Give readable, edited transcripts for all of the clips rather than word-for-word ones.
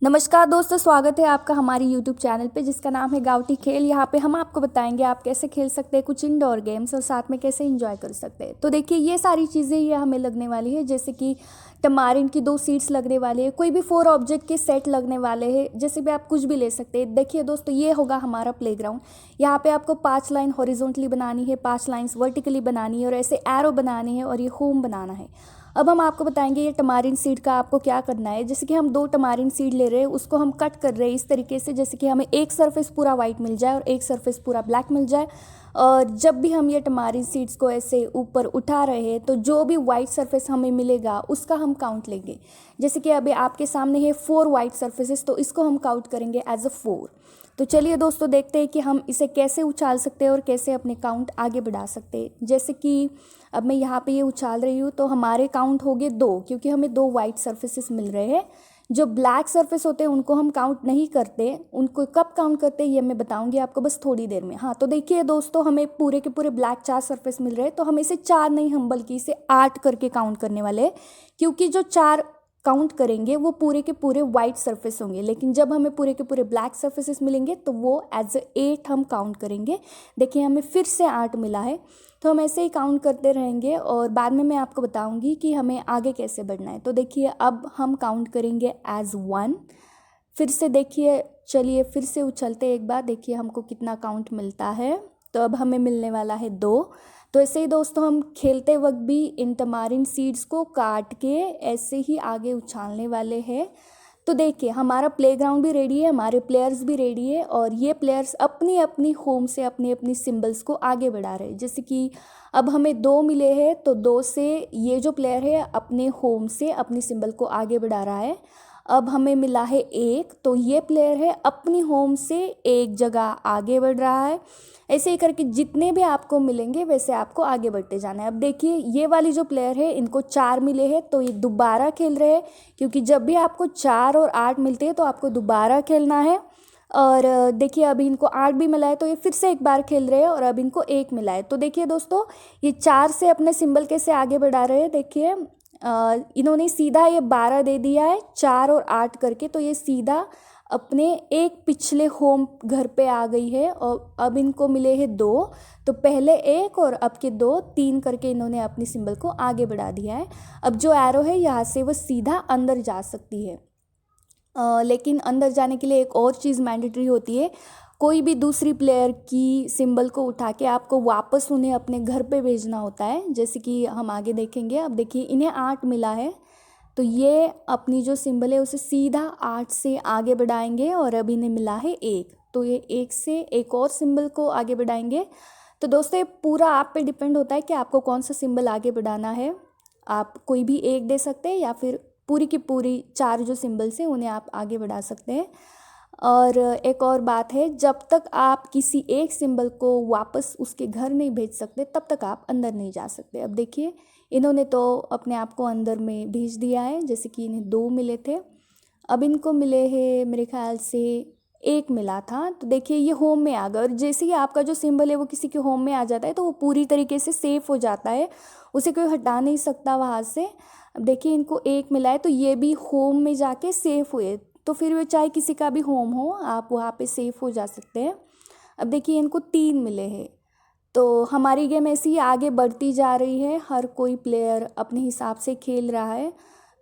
नमस्कार दोस्तों, स्वागत है आपका हमारी यूट्यूब चैनल पे जिसका नाम है गाँवटी खेल। यहाँ पे हम आपको बताएंगे आप कैसे खेल सकते हैं कुछ इंडोर गेम्स और साथ में कैसे एंजॉय कर सकते हैं। तो देखिए ये सारी चीज़ें ये हमें लगने वाली है, जैसे कि टमारिन की 2 सीट्स लगने वाली है, कोई भी 4 ऑब्जेक्ट के सेट लगने वाले हैं, जैसे भी आप कुछ भी ले सकते हैं। देखिए दोस्तों, ये होगा हमारा प्लेग्राउंड। यहाँ पे आपको 5 लाइन हॉरिजॉन्टली बनानी है, 5 लाइन्स वर्टिकली बनानी है और ऐसे एरो बनानी है और ये होम बनाना है। अब हम आपको बताएंगे ये टमारिन सीड का आपको क्या करना है। जैसे कि हम 2 टमारिन सीड ले रहे हैं, उसको हम कट कर रहे हैं इस तरीके से, जैसे कि हमें एक सरफेस पूरा वाइट मिल जाए और एक सरफेस पूरा ब्लैक मिल जाए। और जब भी हम ये टमारिन सीड्स को ऐसे ऊपर उठा रहे हैं तो जो भी वाइट सरफेस हमें मिलेगा उसका हम काउंट लेंगे। जैसे कि अभी आपके सामने है 4 वाइट सरफेसेस, तो इसको हम काउंट करेंगे एज अ 4। तो चलिए दोस्तों, देखते हैं कि हम इसे कैसे उछाल सकते हैं और कैसे अपने काउंट आगे बढ़ा सकते हैं। जैसे कि अब मैं यहाँ पे ये उछाल रही हूँ तो हमारे काउंट हो गए 2, क्योंकि हमें 2 वाइट सरफेसेस मिल रहे हैं। जो ब्लैक सरफेस होते हैं उनको हम काउंट नहीं करते, उनको कब काउंट करते हैं ये मैं बताऊंगी आपको बस थोड़ी देर में। हाँ, तो देखिए दोस्तों, हमें पूरे के पूरे ब्लैक 4 सरफेस मिल रहे हैं, तो हम इसे 4 नहीं, हम बल्कि इसे 8 करके काउंट करने वाले हैं, क्योंकि जो 4 काउंट करेंगे वो पूरे के पूरे वाइट सरफेस होंगे, लेकिन जब हमें पूरे के पूरे ब्लैक सरफेसेस मिलेंगे तो वो एज 8 हम काउंट करेंगे। देखिए हमें फिर से 8 मिला है, तो हम ऐसे ही काउंट करते रहेंगे और बाद में मैं आपको बताऊंगी कि हमें आगे कैसे बढ़ना है। तो देखिए अब हम काउंट करेंगे एज 1। फिर से देखिए, चलिए फिर से उछलते एक बार, देखिए हमको कितना काउंट मिलता है। तो अब हमें मिलने वाला है 2। तो ऐसे ही दोस्तों हम खेलते वक्त भी इन टमारिन सीड्स को काट के ऐसे ही आगे उछालने वाले हैं। तो देखिए हमारा प्लेग्राउंड भी रेडी है, हमारे प्लेयर्स भी रेडी है और ये प्लेयर्स अपनी अपनी होम से अपनी अपनी सिंबल्स को आगे बढ़ा रहे हैं। जैसे कि अब हमें 2 मिले हैं, तो 2 से ये जो प्लेयर है अपने होम से अपनी सिंबल को आगे बढ़ा रहा है। अब हमें मिला है 1, तो ये प्लेयर है अपनी होम से एक जगह आगे बढ़ रहा है। ऐसे ही करके जितने भी आपको मिलेंगे वैसे आपको आगे बढ़ते जाना है। अब देखिए ये वाली जो प्लेयर है इनको 4 मिले हैं, तो ये दोबारा खेल रहे हैं, क्योंकि जब भी आपको 4 और 8 मिलते हैं तो आपको दोबारा खेलना है। और देखिए अभी इनको 8 भी मिला है, तो ये फिर से एक बार खेल रहे हैं और अब इनको 1 मिला है। तो देखिए दोस्तों, ये 4 से अपने सिंबल कैसे आगे बढ़ा रहे हैं। देखिए इन्होंने सीधा ये 12 दे दिया है 4 और 8 करके, तो ये सीधा अपने एक पिछले होम घर पे आ गई है। और अब इनको मिले हैं 2, तो पहले 1 और अब के 2, 3 करके इन्होंने अपनी सिंबल को आगे बढ़ा दिया है। अब जो एरो है यहाँ से वो सीधा अंदर जा सकती है, लेकिन अंदर जाने के लिए एक और चीज़ मैंडेटरी होती है। कोई भी दूसरी प्लेयर की सिंबल को उठा के आपको वापस उन्हें अपने घर पे भेजना होता है, जैसे कि हम आगे देखेंगे। अब देखिए इन्हें 8 मिला है, तो ये अपनी जो सिंबल है उसे सीधा 8 से आगे बढ़ाएंगे और अब इन्हें मिला है 1, तो ये 1 से एक और सिंबल को आगे बढ़ाएंगे। तो दोस्तों ये पूरा आप पे डिपेंड होता है कि आपको कौन सा सिंबल आगे बढ़ाना है। आप कोई भी एक दे सकते हैं या फिर पूरी की पूरी 4 जो सिंबल्स हैं उन्हें आप आगे बढ़ा सकते हैं। और एक और बात है, जब तक आप किसी एक सिंबल को वापस उसके घर नहीं भेज सकते तब तक आप अंदर नहीं जा सकते। अब देखिए इन्होंने तो अपने आप को अंदर में भेज दिया है, जैसे कि इन्हें 2 मिले थे, अब इनको मिले हैं मेरे ख्याल से 1 मिला था। तो देखिए ये होम में आ गया, और जैसे ही आपका जो सिंबल है वो किसी के होम में आ जाता है तो वो पूरी तरीके से सेफ हो जाता है, उसे कोई हटा नहीं सकता वहाँ से। अब देखिए इनको 1 मिला है, तो ये भी होम में जाके सेफ हुए, तो फिर वो चाहे किसी का भी होम हो आप वहाँ पे सेफ हो जा सकते हैं। अब देखिए इनको 3 मिले हैं, तो हमारी गेम ऐसी ही आगे बढ़ती जा रही है, हर कोई प्लेयर अपने हिसाब से खेल रहा है।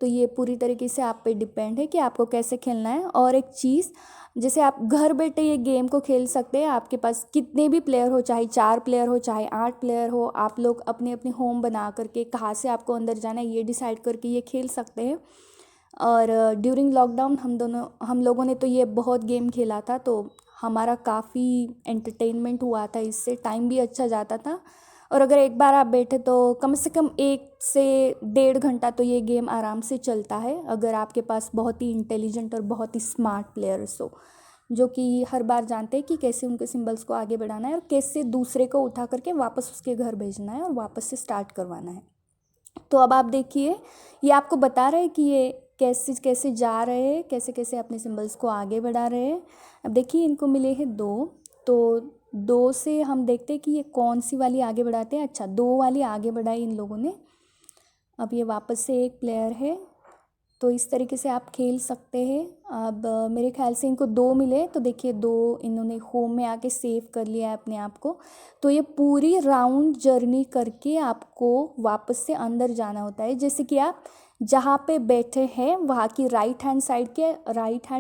तो ये पूरी तरीके से आप पे डिपेंड है कि आपको कैसे खेलना है। और एक चीज़, जैसे आप घर बैठे ये गेम को खेल सकते हैं, आपके पास कितने भी प्लेयर हो, चाहे 4 प्लेयर हो चाहे 8 प्लेयर हो, आप लोग अपने अपने होम बना करके कहाँ से आपको अंदर जाना है ये डिसाइड करके ये खेल सकते हैं। और ड्यूरिंग लॉकडाउन हम लोगों ने तो ये बहुत गेम खेला था, तो हमारा काफ़ी एंटरटेनमेंट हुआ था, इससे टाइम भी अच्छा जाता था। और अगर एक बार आप बैठे तो कम से कम 1 से 1.5 घंटा तो ये गेम आराम से चलता है, अगर आपके पास बहुत ही इंटेलिजेंट और बहुत ही स्मार्ट प्लेयर्स हो, जो कि हर बार जानते हैं कि कैसे उनके सिंबल्स को आगे बढ़ाना है और कैसे दूसरे को उठा करके वापस उसके घर भेजना है और वापस से स्टार्ट करवाना है। तो अब आप देखिए ये आपको बता रहे हैं कि ये कैसे कैसे जा रहे हैं, कैसे कैसे अपने सिंबल्स को आगे बढ़ा रहे हैं। अब देखिए इनको मिले हैं 2, तो 2 से हम देखते हैं कि ये कौन सी वाली आगे बढ़ाते हैं। अच्छा, 2 वाली आगे बढ़ाई इन लोगों ने। अब ये वापस से एक प्लेयर है, तो इस तरीके से आप खेल सकते हैं। अब मेरे ख्याल से इनको 2 मिले, तो देखिए 2 इन्होंने होम में आके सेव कर लिया है अपने आप को। तो ये पूरी राउंड जर्नी करके आपको वापस से अंदर जाना होता है। जैसे कि आप जहाँ पे बैठे हैं वहाँ की राइट हैंड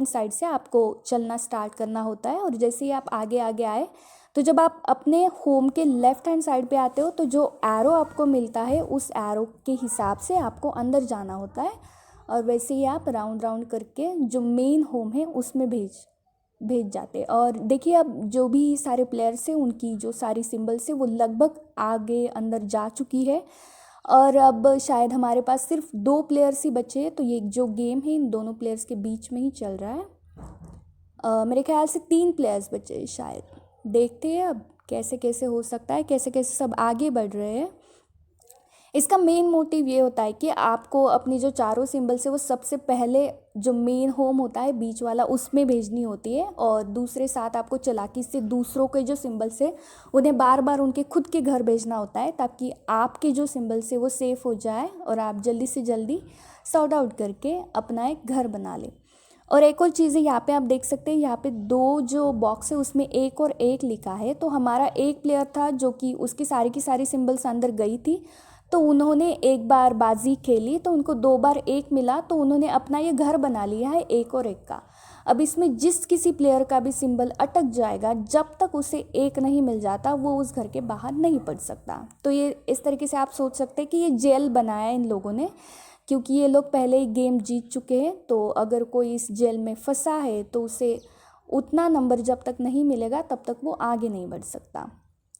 साइड से आपको चलना स्टार्ट करना होता है। और जैसे ही आप आगे आगे आए, तो जब आप अपने होम के लेफ़्ट हैंड साइड पे आते हो, तो जो एरो आपको मिलता है उस एरो के हिसाब से आपको अंदर जाना होता है। और वैसे ही आप राउंड राउंड करके जो मेन होम है उसमें भेज जाते हैं। और देखिए अब जो भी सारे प्लेयर्स हैं उनकी जो सारी सिंबल्स है वो लगभग आगे अंदर जा चुकी है। और अब शायद हमारे पास सिर्फ 2 प्लेयर्स ही बचे हैं। तो ये जो गेम है इन दोनों प्लेयर्स के बीच में ही चल रहा है। मेरे ख्याल से 3 प्लेयर्स बचे हैं शायद। देखते हैं अब कैसे कैसे हो सकता है, कैसे कैसे सब आगे बढ़ रहे हैं। इसका मेन मोटिव ये होता है कि आपको अपनी जो चारों सिंबल्स है वो सबसे पहले जो मेन होम होता है बीच वाला उसमें भेजनी होती है। और दूसरे साथ आपको चालाकी से दूसरों के जो सिंबल्स है उन्हें बार बार उनके खुद के घर भेजना होता है, ताकि आपके जो सिंबल्स है वो सेफ़ हो जाए और आप जल्दी से जल्दी सॉर्ट आउट करके अपना एक घर बना लें। और एक और चीज़ है, यहाँ पे आप देख सकते हैं, यहाँ पे 2 जो बॉक्स है उसमें 1 और 1 लिखा है। तो हमारा एक प्लेयर था जो कि उसकी सारी की सारी सिंबल्स अंदर गई थी, तो उन्होंने एक बार बाजी खेली तो उनको 2 बार 1 मिला, तो उन्होंने अपना ये घर बना लिया है 1 और 1 का। अब इसमें जिस किसी प्लेयर का भी सिंबल अटक जाएगा, जब तक उसे 1 नहीं मिल जाता वो उस घर के बाहर नहीं पड़ सकता। तो ये इस तरीके से आप सोच सकते हैं कि ये जेल बनाया है इन लोगों ने, क्योंकि ये लोग पहले ही गेम जीत चुके हैं। तो अगर कोई इस जेल में फंसा है तो उसे उतना नंबर जब तक नहीं मिलेगा तब तक वो आगे नहीं बढ़ सकता।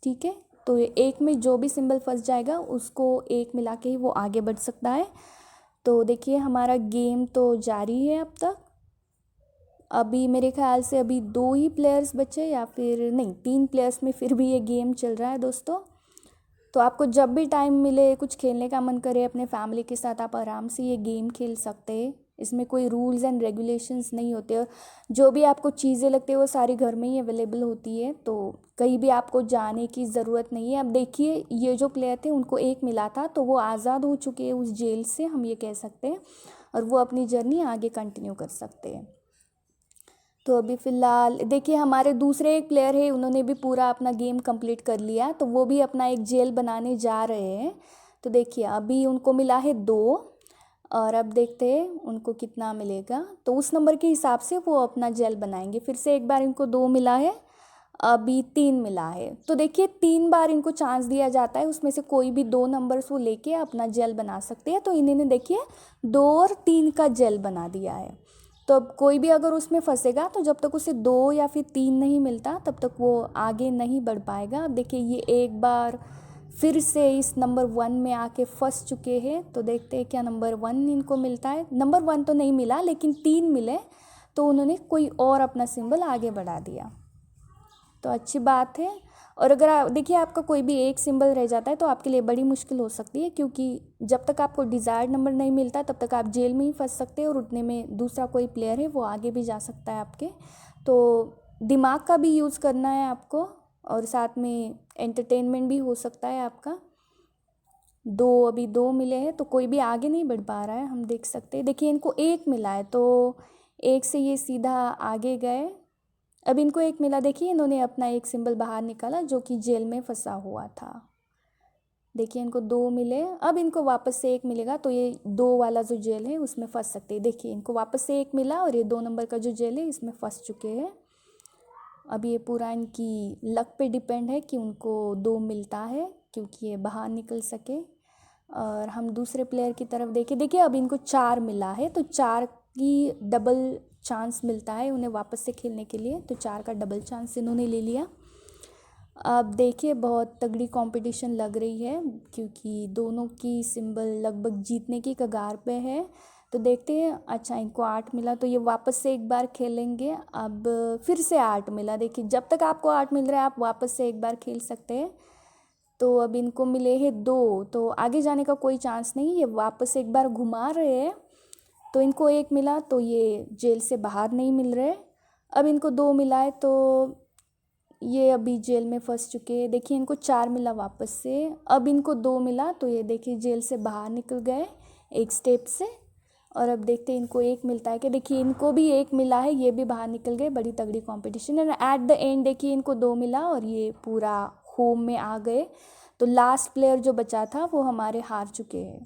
ठीक है, तो ये 1 में जो भी सिंबल फंस जाएगा उसको 1 मिला के ही वो आगे बढ़ सकता है। तो देखिए हमारा गेम तो जारी है अब तक। अभी मेरे ख्याल से अभी 2 ही प्लेयर्स बचे, या फिर नहीं 3 प्लेयर्स में फिर भी ये गेम चल रहा है दोस्तों। तो आपको जब भी टाइम मिले, कुछ खेलने का मन करे अपने फैमिली के साथ, आप आराम से ये गेम खेल सकते हैं। इसमें कोई रूल्स एंड रेगुलेशंस नहीं होते, और जो भी आपको चीज़ें लगती है वो सारी घर में ही अवेलेबल होती है। तो कहीं भी आपको जाने की ज़रूरत नहीं है। अब देखिए ये जो प्लेयर थे उनको 1 मिला था, तो वो आज़ाद हो चुके हैं उस जेल से, हम ये कह सकते हैं, और वो अपनी जर्नी आगे कंटिन्यू कर सकते हैं। तो अभी फ़िलहाल देखिए हमारे दूसरे एक प्लेयर है, उन्होंने भी पूरा अपना गेम कंप्लीट कर लिया, तो वो भी अपना एक जेल बनाने जा रहे हैं। तो देखिए अभी उनको मिला है 2, और अब देखते हैं उनको कितना मिलेगा। तो उस नंबर के हिसाब से वो अपना जेल बनाएंगे। फिर से एक बार इनको 2 मिला है, अभी 3 मिला है। तो देखिए 3 बार इनको चांस दिया जाता है, उसमें से कोई भी 2 नंबर्स वो लेके अपना जेल बना सकते हैं। तो इन्होंने देखिए 2 और 3 का जेल बना दिया है। तो अब कोई भी अगर उसमें फंसेगा तो जब तक उसे 2 या फिर 3 नहीं मिलता तब तक वो आगे नहीं बढ़ पाएगा। अब देखिए ये एक बार फिर से इस नंबर 1 में आके फंस चुके हैं। तो देखते हैं क्या नंबर 1 इनको मिलता है। नंबर 1 तो नहीं मिला, लेकिन 3 मिले, तो उन्होंने कोई और अपना सिंबल आगे बढ़ा दिया, तो अच्छी बात है। और अगर आप देखिए आपका कोई भी एक सिंबल रह जाता है तो आपके लिए बड़ी मुश्किल हो सकती है, क्योंकि जब तक आपको डिज़ायर्ड नंबर नहीं मिलता तब तक आप जेल में ही फंस सकते हैं, और उतने में दूसरा कोई प्लेयर है वो आगे भी जा सकता है आपके। तो दिमाग का भी यूज़ करना है आपको, और साथ में एंटरटेनमेंट भी हो सकता है आपका। अभी 2 मिले हैं, तो कोई भी आगे नहीं बढ़ पा रहा है, हम देख सकते हैं। देखिए इनको 1 मिला है, तो 1 से ये सीधा आगे गए। अब इनको 1 मिला, देखिए इन्होंने अपना एक सिंबल बाहर निकाला जो कि जेल में फंसा हुआ था। देखिए इनको 2 मिले, अब इनको वापस से 1 मिलेगा, तो ये 2 वाला जो जेल है उसमें फंस सकते हैं। देखिए इनको वापस से 1 मिला, और ये 2 नंबर का जो जेल है इसमें फंस चुके हैं। अब ये पूरा इनकी लक पे डिपेंड है कि उनको 2 मिलता है, क्योंकि ये बाहर निकल सके। और हम दूसरे प्लेयर की तरफ देखें, देखिए अब इनको 4 मिला है, तो 4 की डबल चांस मिलता है उन्हें वापस से खेलने के लिए। तो 4 का डबल चांस इन्होंने ले लिया। अब देखिए बहुत तगड़ी कंपटीशन लग रही है, क्योंकि दोनों की सिंबल लगभग जीतने की कगार पे है। तो देखते हैं। अच्छा इनको 8 मिला, तो ये वापस से एक बार खेलेंगे। अब फिर से 8 मिला, देखिए जब तक आपको 8 मिल रहा है आप वापस से एक बार खेल सकते हैं। तो अब इनको मिले हैं 2, तो आगे जाने का कोई चांस नहीं, ये वापस एक बार घुमा रहे हैं। तो इनको 1 मिला, तो ये जेल से बाहर नहीं मिल रहे। अब इनको 2 मिला है, तो ये अभी जेल में फंस चुके हैं। देखिए इनको 4 मिला वापस से, अब इनको 2 मिला, तो ये देखिए जेल से बाहर निकल गए एक स्टेप से। और अब देखते हैं इनको एक मिलता है कि, देखिए इनको भी एक मिला है, ये भी बाहर निकल गए, बड़ी तगड़ी कंपटीशन है। एट द एंड देखिए इनको 2 मिला और ये पूरा होम में आ गए। तो लास्ट प्लेयर जो बचा था वो हमारे हार चुके हैं।